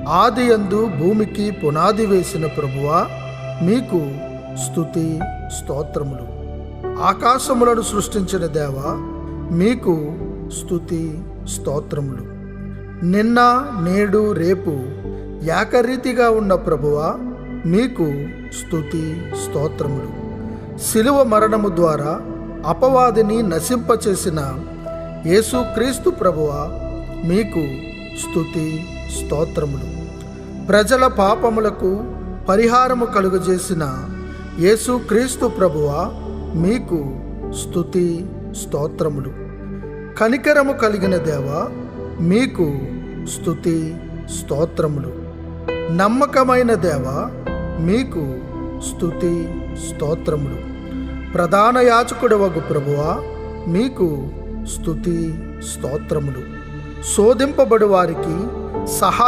ఆదియందు భూమికి పునాది వేసిన ప్రభువా, మీకు స్తుతి స్తోత్రములు. ఆకాశములను సృష్టించిన దేవా, మీకు స్తుతి స్తోత్రములు. నిన్న నేడు రేపు ఏకరీతిగా ఉన్న ప్రభువా, మీకు స్తుతి స్తోత్రములు. శిలువ మరణము ద్వారా అపవాదిని నశింపచేసిన యేసుక్రీస్తు ప్రభువా, మీకు స్తుతి స్తోత్రములు. ప్రజల పాపములకు పరిహారము కలుగజేసిన యేసుక్రీస్తు ప్రభువా, మీకు స్తుతి స్తోత్రములు. కనికరము కలిగిన దేవా, మీకు స్తుతి స్తోత్రములు. నమ్మకమైన దేవా, మీకు స్తుతి స్తోత్రములు. ప్రధాన యాజకుడవగు ప్రభువా, మీకు స్తుతి స్తోత్రములు. శోధింపబడు వారికి సహాయం